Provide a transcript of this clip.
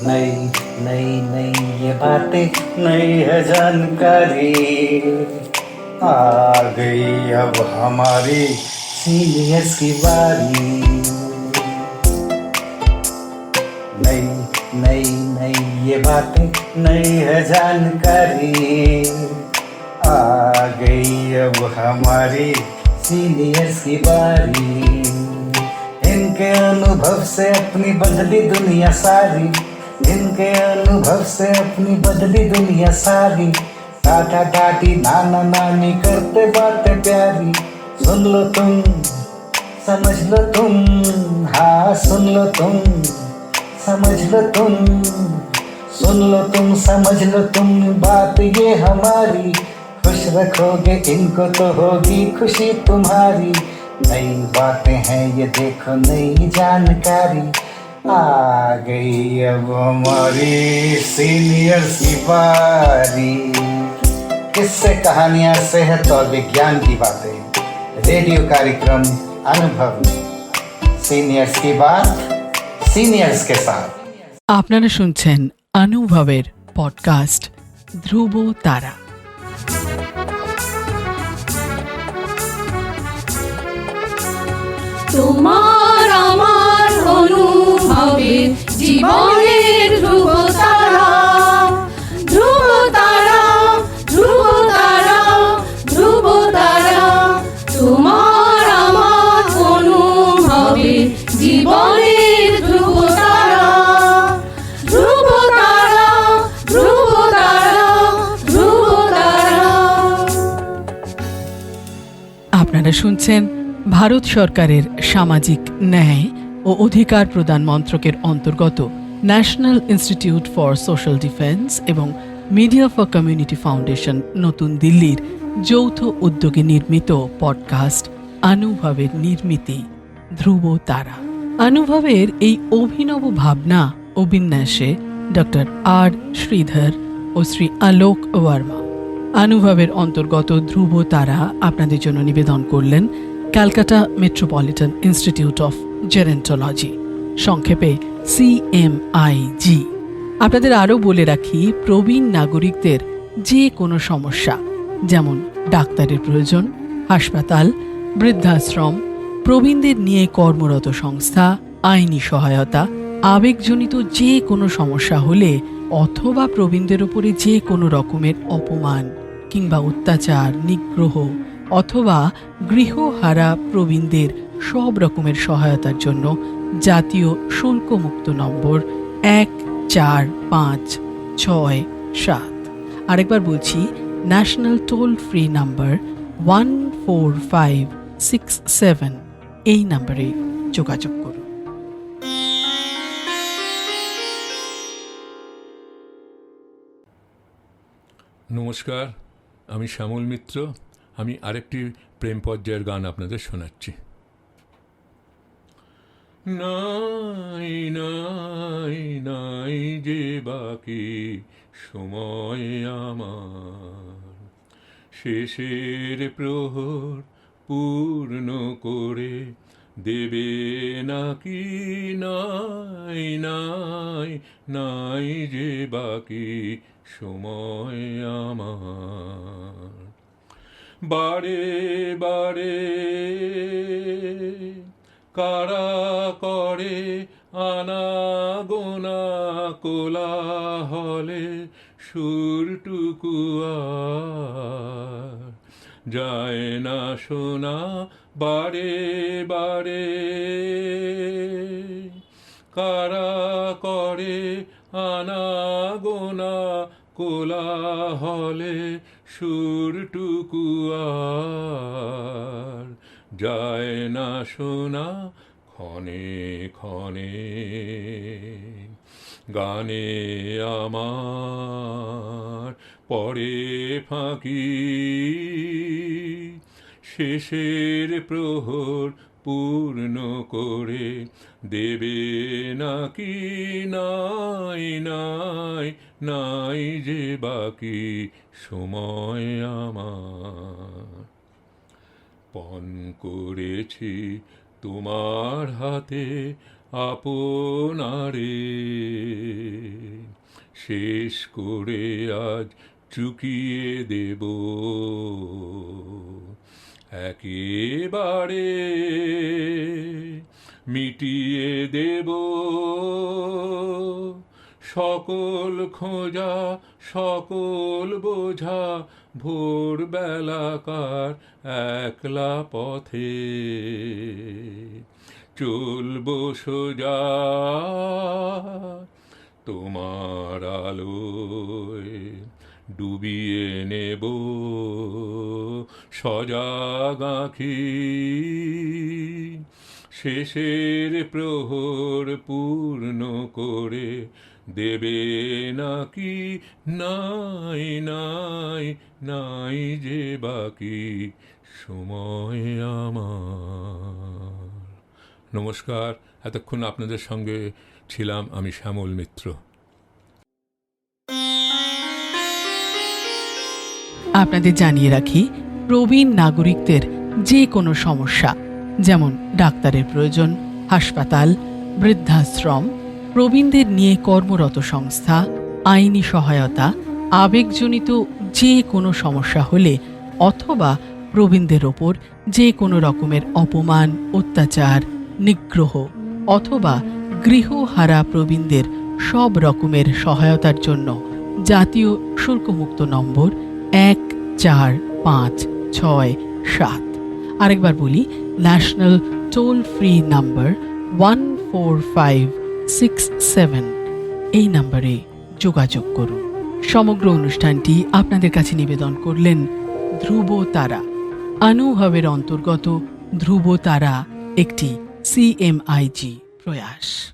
नई नई नई ये बातें नई है जानकारी, आ गई अब हमारी सीनियर्स की बारी। नई नई नई ये बातें नई है जानकारी, आ गई अब हमारी सीनियर्स की बारी। इनके अनुभव से अपनी बदली दुनिया सारी, इनके अनुभव से अपनी बदली दुनिया सारी। टाटा टाटी नाना नानी करते बातें प्यारी। सुन लो तुम, समझ लो तुम, हाँ सुन लो तुम, समझ लो तुम, सुन लो तुम, समझ लो तुम, बात ये हमारी। खुश रखोगे इनको तो होगी खुशी तुम्हारी। नई बातें हैं ये देखो नई जानकारी, आ गई अब हमारी सीनियर्स की बारी। किस्से कहानियां सेहत और विज्ञान की बातें, रेडियो कार्यक्रम अनुभव में सीनियर्स की बात सीनियर्स के साथ। আপনারা শুনছেন অনুভবের পডকাস্ট ধ্রুব তারা। তোমার আমার অনুভবের জীবনের ধ্রুব তারা, ধ্রুব তারা, ধ্রুব তারা, ধ্রুব তারা। তোমার আমার অনুভবের জীবনের ধ্রুব তারা, ধ্রুব তারা, ধ্রুব তারা, ধ্রুব তারা। আপনারা শুনছেন ভারত সরকারের সামাজিক ন্যায় ও অধিকার প্রদান মন্ত্রকের অন্তর্গত national institute for social defence এবং মিডিয়া ফর কমিউনিটি ফাউন্ডেশন নতুন দিল্লির যৌথ উদ্যোগে নির্মিত পডকাস্ট অনুভবের নির্মিতি ধ্রুব তারা। অনুভবের এই অভিনব ভাবনা ও বিন্যাসে ডক্টর আর শ্রীধর ও শ্রী আলোক ওয়ার্মা। অনুভবের অন্তর্গত ধ্রুব তারা আপনাদের জন্য নিবেদন করলেন Calcutta metropolitan institute of gerontology, সংক্ষেপে CMIG। আপনাদের আরও বলে রাখি, প্রবীণ নাগরিকদের যে কোনো সমস্যা, যেমন ডাক্তারের প্রয়োজন, হাসপাতাল, বৃদ্ধাশ্রম, প্রবীণদের নিয়ে কর্মরত সংস্থা, আইনি সহায়তা, আবেগজনিত যে কোনো সমস্যা হলে অথবা প্রবীণদের উপরে যে কোনো রকমের অপমান কিংবা অত্যাচার, নিগ্রহ অথবা গৃহহারা প্রবীণদের সব রকমের সহায়তার জন্য জাতীয় শুল্কমুক্ত নম্বর 145667। আরেকবার বলছি, ন্যাশনাল টোল ফ্রি নাম্বার 14567, এই নাম্বারে যোগাযোগ করুন। নমস্কার, আমি শ্যামল মিত্র। আমি আরেকটি প্রেম পর্যায়ের গান আপনাদের শোনাচ্ছি। নাই নাই নাই যে বাকি সময় আমার, শেষের প্রহর পূর্ণ করে দেবে নাকি। নাই নাই নাই যে বাকি সময় আমার। বারে বারে কারা করে আনাগোনা কোলাহলে, সুরটুকু আর যায় না শোনা। বারে বারে কারা করে আনাগোনা কোলাহলে, সুরটুকু আর যায় না শোনা। ক্ষণে ক্ষণে গানে আমার পরে ফাঁকি, শেষের প্রহর পূর্ণ করে দেবে নাকি। নাই নাই নাই যে বাকি সময় আমার। পণ করেছি তোমার হাতে আপনারে শেষ করে আজ চুকিয়ে দেব একেবারে মিটিয়ে দেব সকল খোঁজা সকল বোঝা ভোরবেলাকার একলা পথে চলবো সোজা তোমার আলোয় ডুবিয়ে নেব সজাগ আঁখি শেষের প্রহর পূর্ণ করে দেবে নাকি নাই নাই নাই যে বাকি সময় আমার। নমস্কার, এতক্ষণ আপনাদের সঙ্গে ছিলাম আমি শ্যামল মিত্র। আপনাদের জানিয়ে রাখি, প্রবীণ নাগরিকদের যে কোনো সমস্যা, যেমন ডাক্তারের প্রয়োজন, হাসপাতাল, বৃদ্ধাশ্রম, প্রবীণদের নিয়ে কর্মরত সংস্থা, আইনি সহায়তা, আবেগজনিত যে কোনো সমস্যা হলে অথবা প্রবীণদের ওপর যে কোনো রকমের অপমান, অত্যাচার, নিগ্রহ অথবা গৃহহারা প্রবীণদের সব রকমের সহায়তার জন্য জাতীয় শুল্কমুক্ত নম্বর 145667, আরেকবার বলি, ন্যাশনাল টোল ফ্রি নাম্বার 14567, এই নম্বরে যোগাযোগ করুন। সমগ্র অনুষ্ঠানটি আপনাদের কাছে নিবেদন করলেন ধ্রুব তারা। অনুভবের অন্তর্গত ধ্রুব তারা একটি CMIG প্রয়াস।